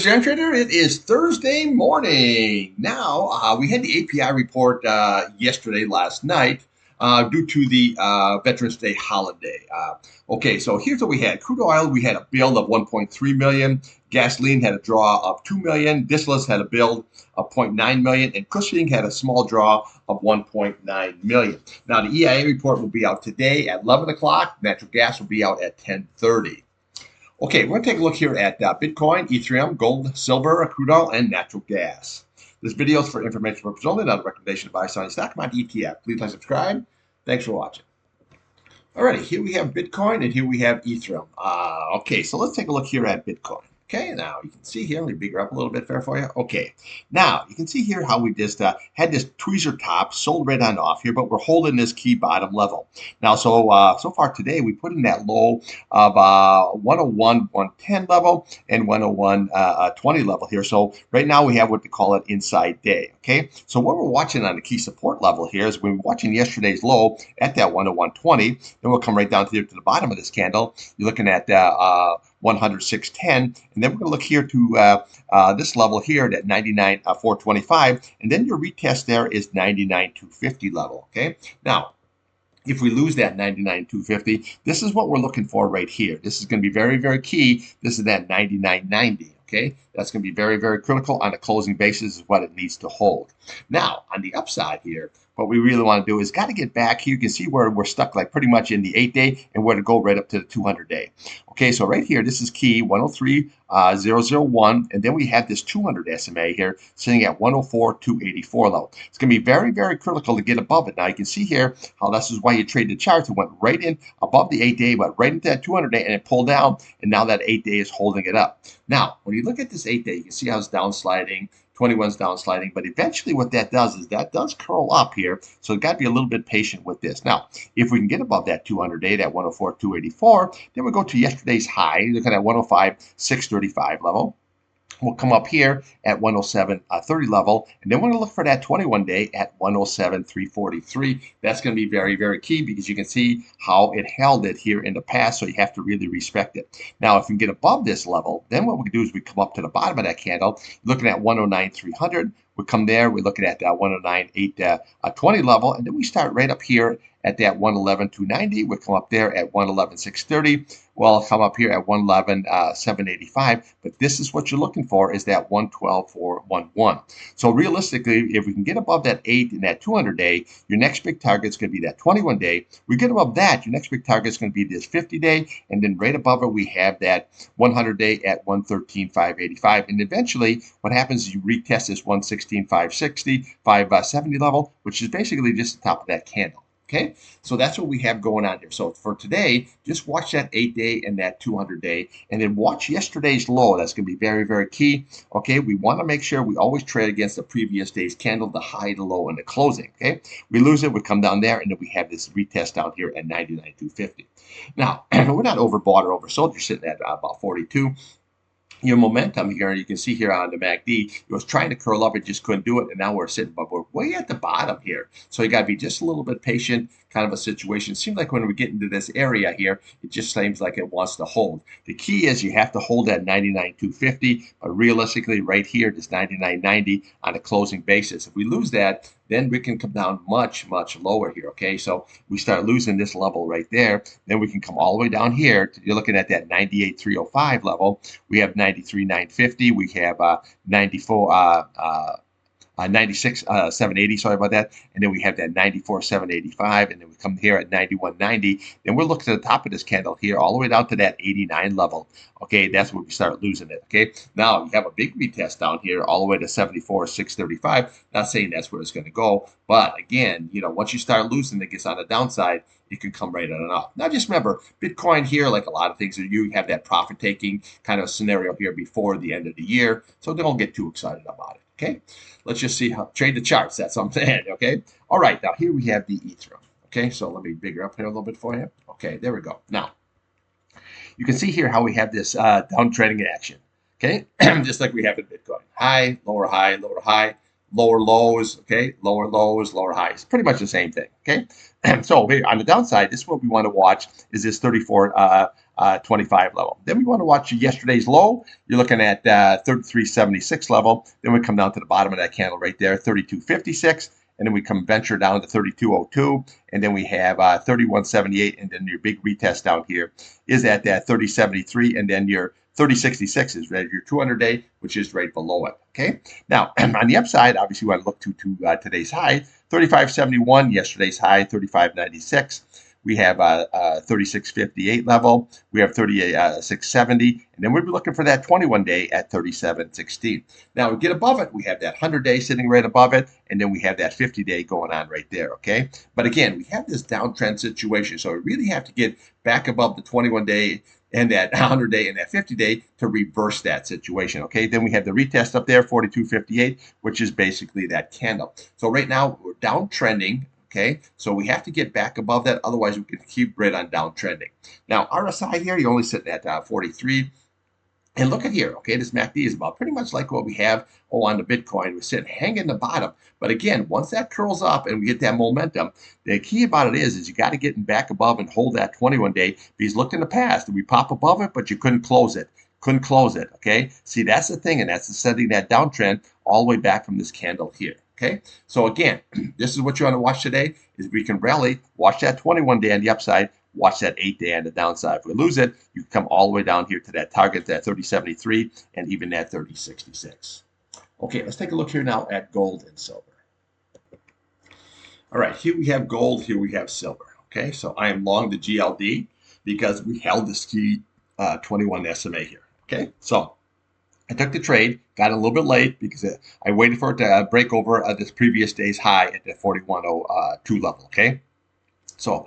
Mr. Irontrader, it is Thursday morning. Now, we had the API report yesterday, last night, due to the Veterans Day holiday. Okay, so here's what we had. Crude oil, we had a build of 1.3 million. Gasoline had a draw of 2 million. Distillates had a build of 0.9 million. And Cushing had a small draw of 1.9 million. Now, the EIA report will be out today at 11 o'clock. Natural gas will be out at 10:30. Okay, we're going to take a look here at Bitcoin, Ethereum, gold, silver, crude oil, and natural gas. This video is for information purposes only, not a recommendation to buy, sell, any stock, commodity, ETF. Please like, subscribe. Thanks for watching. Alrighty, here we have Bitcoin and here we have Ethereum. Okay, so let's take a look here at Bitcoin. Okay, now you can see here, let me bigger up a little bit there for you. Okay, now you can see here how we just had this tweezer top sold right on off here, but we're holding this key bottom level. Now, so far today, we put in that low of 101, 110 level and 101, 20 level here. So right now we have what they call it inside day. Okay, so what we're watching on the key support level here is we're watching yesterday's low at that 101.20. Then we'll come right down to the bottom of this candle. You're looking at 106.10, and then we're going to look here to this level here at 99.425, and then your retest there is 99.250 level. Okay, now if we lose that 99.250, this is what we're looking for right here. This is going to be very, very key. This is that 99.90. Okay, that's going to be very, very critical on a closing basis is what it needs to hold. Now, on the upside here, what we really want to do is got to get back here. You can see where we're stuck like pretty much in the 8-day and where to go right up to the 200-day. Okay, so right here, this is key 103.001, and then we have this 200 SMA here sitting at 104.284 level. It's going to be very, very critical to get above it. Now, you can see here how this is why you trade the charts. It went right in above the 8-day, went right into that 200-day, and it pulled down, and now that 8-day is holding it up. Now, when you look at this 8-day, you can see how it's down sliding. 21's down sliding, but eventually what that does is that does curl up here, so you've got to be a little bit patient with this. Now, if we can get above that 200-day, that 104.284, then we go to yesterday's high, looking at 105.635 level. We'll come up here at 107.30 level, and then we're going to look for that 21-day at 107.343. That's going to be very, very key because you can see how it held it here in the past, so you have to really respect it. Now, if we can get above this level, then what we can do is we come up to the bottom of that candle, looking at 109.300. We come there, we're looking at 109.820 level, and then we start right up here at that 111.290. We'll come up there at 111.630. Well, come up here at 111.785. But this is what you're looking for is that 112.411. So realistically, if we can get above that 8 and that 200-day, your next big target is going to be that 21-day. We get above that, your next big target is going to be this 50-day, and then right above it we have that 100-day at 113.585. And eventually, what happens is you retest this 116.560, 570 level, which is basically just the top of that candle. Okay, so that's what we have going on here. So for today, just watch that 8-day and that 200-day, and then watch yesterday's low. That's going to be very, very key. Okay, we want to make sure we always trade against the previous day's candle, the high, the low, and the closing. Okay, we lose it, we come down there, and then we have this retest down here at 99.250. Now, we're not overbought or oversold. You're sitting at about 42. Your momentum here, you can see here on the MACD, it was trying to curl up, it just couldn't do it, and now we're sitting, but we're way at the bottom here. So you got to be just a little bit patient, kind of a situation. Seems like when we get into this area here, it just seems like it wants to hold. The key is you have to hold that 99.250, but realistically right here, this 99.90 on a closing basis. If we lose that, then we can come down much, much lower here, okay? So we start losing this level right there, then we can come all the way down here. You're looking at that 98.305 level. We have 93.950. We have 96.780, sorry about that. And then we have that 94.785, and then we come here at 91.90. Then we're looking at the top of this candle here, all the way down to that 89 level. Okay, that's where we start losing it. Okay, now you have a big retest down here, all the way to 74.635. Not saying that's where it's going to go, but again, you know, once you start losing, it gets on the downside. You can come right on and up. Now, just remember, Bitcoin here, like a lot of things, you have that profit-taking kind of scenario here before the end of the year, so don't get too excited about it. Okay, let's just see how trade the charts. That's what I'm saying. Okay, all right. Now here we have the Ethereum. Okay, so let me bigger up here a little bit for you. Okay, there we go. Now you can see here how we have this downtrending action. Okay, just like we have in Bitcoin: high, lower, high, lower, high, lower lows, okay, lower lows, lower highs, pretty much the same thing, okay. And so here on the downside, this is what we want to watch is this 34.25 level. Then we want to watch yesterday's low. You're looking at 33.76 level. Then we come down to the bottom of that candle right there, 32.56. And then we come venture down to 32.02. And then we have 31.78. And then your big retest down here is at that 30.73. And then your 30.66 is right your 200-day, which is right below it. Okay. Now, on the upside, obviously, we want to look to today's high, 35.71, yesterday's high, 35.96. We have 36.58 level. We have 36.70. And then we'll be looking for that 21-day at 37.16. Now, we get above it. We have that 100-day sitting right above it. And then we have that 50-day going on right there, okay? But again, we have this downtrend situation. So we really have to get back above the 21-day and that 100-day and that 50-day to reverse that situation, okay? Then we have the retest up there, 42.58, which is basically that candle. So right now, we're downtrending, okay? So we have to get back above that. Otherwise, we can keep right on downtrending. Now, RSI here, you're only sitting at 43. And look at here, okay, this MACD is about pretty much like what we have on the Bitcoin. We're sitting hanging in the bottom. But again, once that curls up and we get that momentum, the key about it is you got to get back above and hold that 21-day. Because look in the past, we pop above it, but you couldn't close it. Couldn't close it, okay? See, that's the thing, and that's the setting that downtrend all the way back from this candle here, okay? So again, this is what you want to watch today, is we can rally, watch that 21-day on the upside, watch that 8-day on the downside. If we lose it, you come all the way down here to that target, that 30.73, and even that 30.66. Okay, let's take a look here now at gold and silver. All right, here we have gold, here we have silver. Okay, so I am long the GLD because we held this key 21 SMA here. Okay, so I took the trade, got a little bit late because I waited for it to break over this previous day's high at the 41.02 level. Okay, so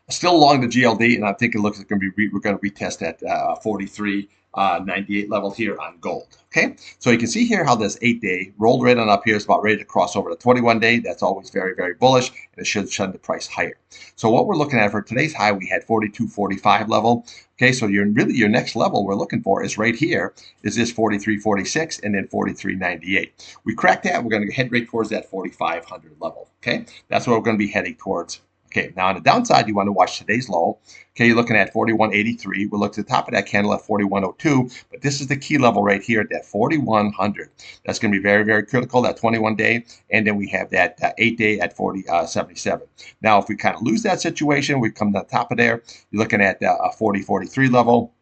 still along the GLD, and I think it looks like we're going to retest that 43.98 level here on gold. Okay, so you can see here how this 8-day rolled right on up here. It's about ready to cross over the 21-day. That's always very, very bullish, and it should send the price higher. So what we're looking at for today's high, we had 42.45 level. Okay, so your next level we're looking for is right here, is this 43.46 and then 43.98. We cracked that, we're going to head right towards that 4,500 level. Okay, that's what we're going to be heading towards. Okay, now on the downside, you want to watch today's low. Okay, you're looking at 41.83. We'll look to the top of that candle at 41.02, but this is the key level right here at that 4,100. That's going to be very, very critical, that 21-day, and then we have that 8-day at 40.77. Now, if we kind of lose that situation, we come to the top of there. You're looking at a 40.43 level.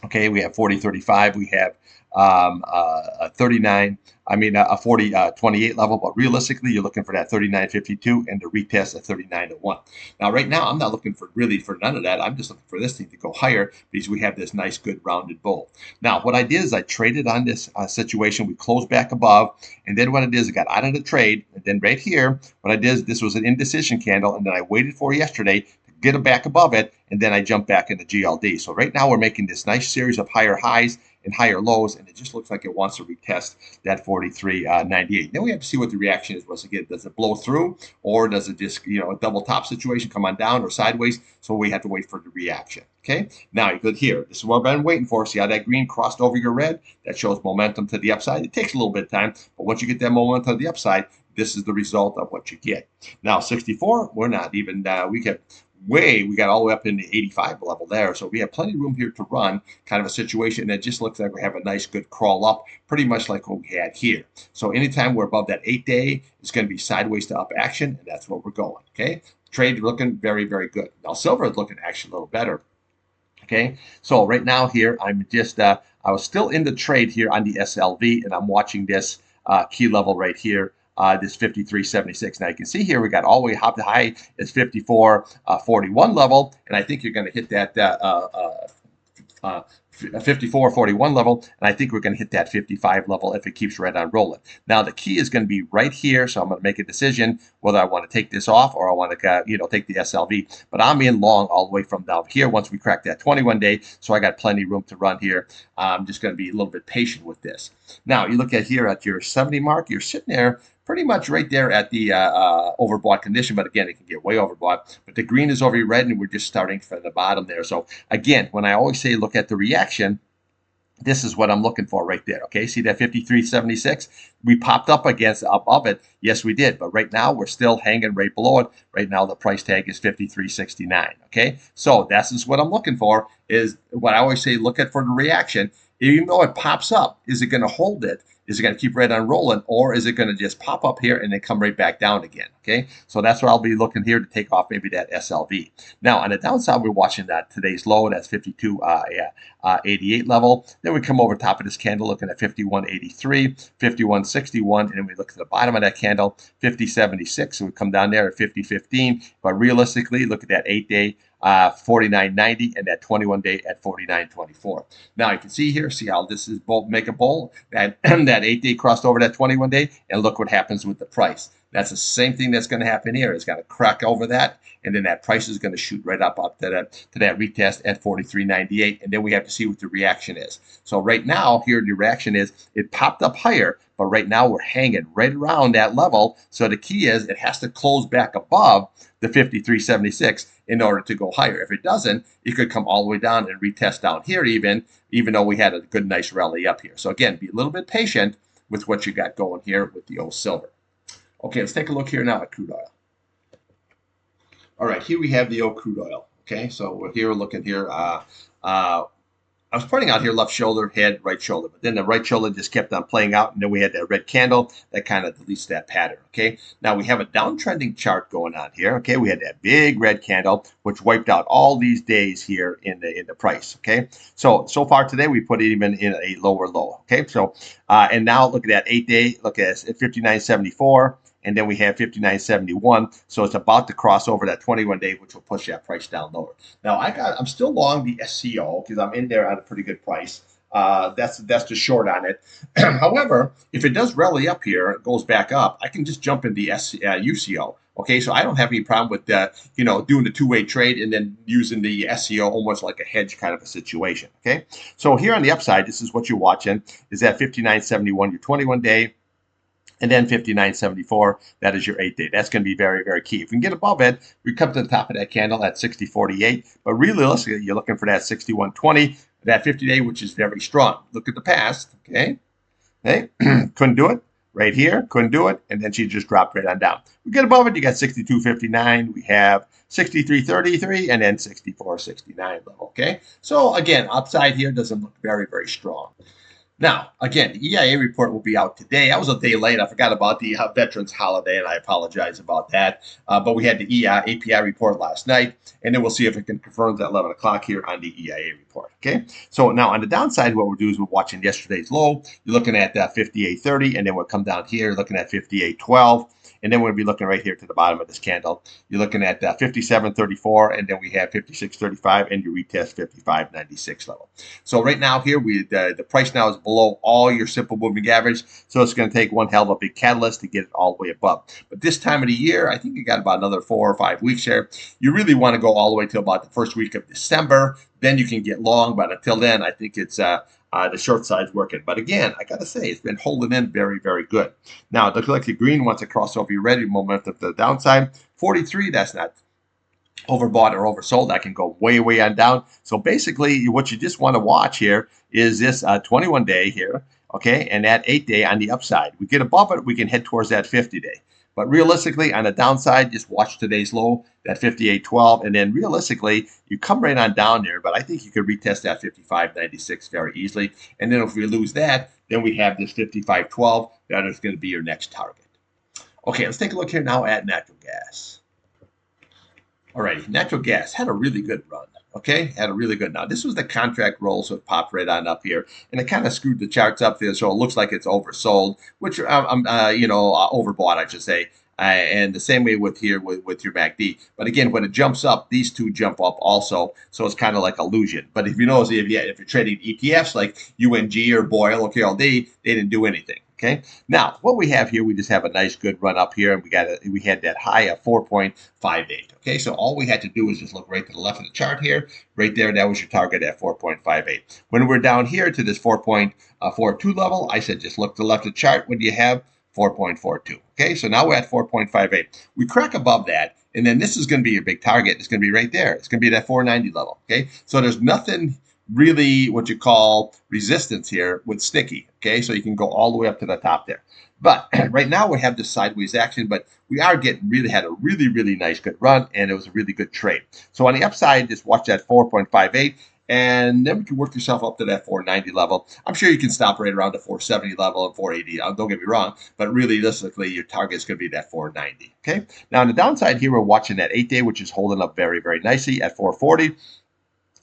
Okay, we have 40.35. We have a 40.28 level, but realistically, you're looking for that 39.52 and the retest at 39.01. Now, right now, I'm not looking for none of that. I'm just looking for this thing to go higher because we have this nice, good rounded bowl. Now, what I did is I traded on this situation. We closed back above, and then what I did is I got out of the trade, and then right here, what I did is this was an indecision candle, and then I waited for yesterday to get it back above it, and then I jumped back into GLD. So right now, we're making this nice series of higher highs and higher lows, and it just looks like it wants to retest that 43.98. Then we have to see what the reaction is once again. Does it blow through, or does it just, a double top situation, come on down or sideways? So we have to wait for the reaction. Okay, now you good here. This is what I've been waiting for. See how that green crossed over your red? That shows momentum to the upside. It takes a little bit of time, but once you get that momentum to the upside, this is the result of what you get. Now 64, we're not even. We got all the way up in the 85 level there. So we have plenty of room here to run, kind of a situation that just looks like we have a nice good crawl up, pretty much like what we had here. So anytime we're above that 8-day, it's going to be sideways to up action, and that's what we're going. Okay, trade looking very, very good. Now silver is looking actually a little better. Okay, so right now here, I'm just, I was still in the trade here on the SLV, and I'm watching this key level right here. This 53.76. Now you can see here we got all the way up. The high is 54.41 level, and I think you're going to hit that 54.41 level, and I think we're going to hit that 55 level if it keeps right on rolling. Now the key is going to be right here, so I'm going to make a decision whether I want to take this off or I want to take the SLV. But I'm in long all the way from down here once we crack that 21-day, so I got plenty of room to run here. I'm just going to be a little bit patient with this. Now you look at here at your 70 mark, you're sitting there pretty much right there at the overbought condition, but again, it can get way overbought. But the green is over your red, and we're just starting from the bottom there. So again, when I always say look at the reaction, This is what I'm looking for right there. Okay, see that 53.76? We popped up against above it. Yes, we did. But right now we're still hanging right below it. Right now the price tag is 53.69. Okay, so that's just what I'm looking for. Is what I always say. Look at for the reaction. Even though it pops up, is it going to hold it? Is it going to keep right on rolling, or is it going to just pop up here and then come right back down again? Okay, so that's what I'll be looking here to take off maybe that SLV. Now on the downside, we're watching that today's low. That's 52.88 level. Then we come over top of this candle, looking at 51.83, 51.61, and then we look at the bottom of that candle, 50.76. So we come down there at 50.15. But realistically, look at that 8-day. 49.90 and that 21-day at 49.24. Now you can see here, see how this is both make a bowl. That 8-day crossed over that 21-day, and look what happens with the price. That's the same thing that's going to happen here. It's going to crack over that, and then that price is going to shoot right up to that retest at 43.98, and then we have to see what the reaction is. So right now, here the reaction is it popped up higher, but right now we're hanging right around that level. So the key is it has to close back above the 53.76 in order to go higher. If it doesn't, it could come all the way down and retest down here even though we had a good nice rally up here. So again, be a little bit patient with what you got going here with the old silver. Okay, let's take a look here now at crude oil. All right, here we have the old crude oil. Okay, so we're here looking here. I was pointing out here left shoulder, head, right shoulder, but then the right shoulder just kept on playing out, and then we had that red candle that kind of deletes that pattern. Okay, now we have a downtrending chart going on here. Okay, we had that big red candle which wiped out all these days here in the price. Okay, so far today we put it even in a lower low. Okay, so and now look at that 8-day. Look at 59.74. And then we have 59.71, so it's about to cross over that 21-day, which will push that price down lower. Now I'm still long the SCO because I'm in there at a pretty good price. That's the short on it. However, if it does rally up here, it goes back up, I can just jump in the UCO. Okay, so I don't have any problem with doing the two-way trade and then using the SCO almost like a hedge kind of a situation. Okay, so here on the upside, this is what you're watching is that 59.71, your 21-day. And then 59.74, that is your 8-day. That's going to be very, very key. If we can get above it, we come to the top of that candle at 60.48. But realistically, you're looking for that 61.20, that 50-day, which is very strong. Look at the past, okay? Hey, couldn't do it. Right here, couldn't do it. And then she just dropped right on down. We get above it, you got 62.59. We have 63.33 and then 64.69 level, okay? So again, upside here doesn't look very, very strong. Now, again, the EIA report will be out today. I was a day late. I forgot about the Veterans holiday, and I apologize about that. But we had the API report last night, and then we'll see if it can confirm at 11 o'clock here on the EIA report. Okay, so now on the downside, what we'll do is we're watching yesterday's low. You're looking at 58.30, and then we'll come down here looking at 58.12. And then we'll be looking right here to the bottom of this candle. You're looking at 57.34, and then we have 56.35, and your retest 55.96 level. So right now here, the price now is below all your simple moving average. So it's going to take one hell of a big catalyst to get it all the way above. But this time of the year, I think you got about another 4 or 5 weeks here. You really want to go all the way to about the first week of December. Then you can get long, but until then, I think it's the short side's working. But again, I got to say, it's been holding in very, very good. Now, it looks like the green wants to cross over your red momentum to the downside. 43, that's not overbought or oversold. That can go way, way on down. So basically, what you just want to watch here is this 21-day here, okay, and that 8-day on the upside. We get above it, we can head towards that 50-day. But realistically, on the downside, just watch today's low, that 58.12, and then realistically, you come right on down there, but I think you could retest that 55.96 very easily. And then if we lose that, then we have this 55.12. That is going to be your next target. Okay, let's take a look here now at natural gas. Alrighty, natural gas had a really good run. Okay, had a really good. Now this was the contract roll, so it popped right on up here, and it kind of screwed the charts up there, so it looks like it's oversold, which overbought, I should say. And the same way with here with your MACD. But again, when it jumps up, these two jump up also, so it's kind of like illusion. But if you notice, if you're trading ETFs like UNG or BOIL or KLD, they didn't do anything. Okay. Now, what we have here, we just have a nice good run up here, and we had that high of 4.58. Okay, so all we had to do is just look right to the left of the chart here, right there. That was your target at 4.58. When we're down here to this 4.42 level, I said just look to the left of the chart. What do you have? 4.42. Okay, so now we're at 4.58. We crack above that, and then this is going to be a big target. It's going to be right there. It's going to be that 490 level. Okay, so there's nothing really what you call resistance here with sticky. Okay, so you can go all the way up to the top there. But right now we have this sideways action, but we are getting really had a really nice good run, and it was a really good trade. So on the upside, just watch that 4.58. And then we can work yourself up to that 490 level. I'm sure you can stop right around the 470 level and 480. Don't get me wrong, but realistically, your target is going to be that 490. Okay. Now on the downside here, we're watching that 8-day, which is holding up very nicely at 440.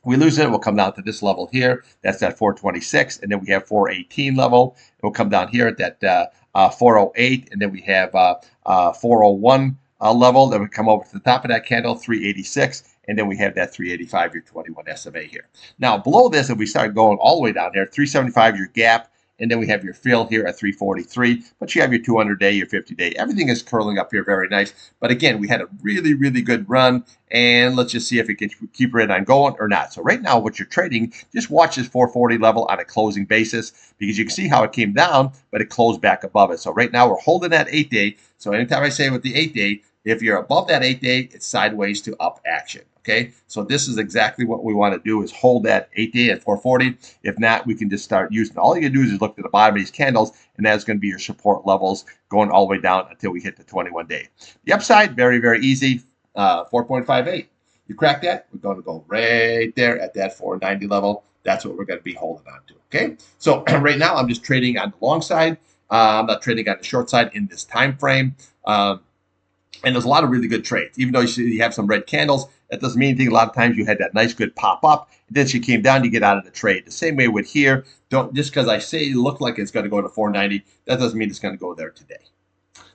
We lose it, we'll come down to this level here. That's that 426, and then we have 418 level. We'll come down here at that 408, and then we have 401 level. Then we come over to the top of that candle, 386, and then we have that 385, your 21 SMA here. Now below this, if we start going all the way down there, 375, your gap, and then we have your fill here at 343, but you have your 200-day, your 50-day. Everything is curling up here very nice. But again, we had a really good run, and let's just see if it can keep it on going or not. So right now, what you're trading, just watch this 440 level on a closing basis, because you can see how it came down, but it closed back above it. So right now, we're holding that 8-day. So anytime I say with the 8-day, if you're above that 8-day, it's sideways to up action. Okay, so this is exactly what we want to do, is hold that 8-day at 440. If not, we can just start using, all you can do is just look at the bottom of these candles, and that's going to be your support levels going all the way down until we hit the 21-day. The upside, very easy, 4.58. You crack that, we're going to go right there at that 490 level. That's what we're going to be holding on to. Okay, so right now I'm just trading on the long side. I'm not trading on the short side in this time frame. And there's a lot of really good trades. Even though you have some red candles, that doesn't mean anything. A lot of times you had that nice good pop up, and then she came down, you get out of the trade. The same way with here. Don't just because I say it looked like it's going to go to 490, that doesn't mean it's going to go there today.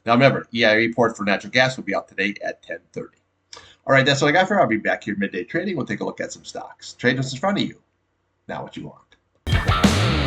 Now remember, EIA report for natural gas will be out today at 10:30. All right, that's what I got for you. I'll be back here midday trading. We'll take a look at some stocks. Trade what's in front of you. Now what you want.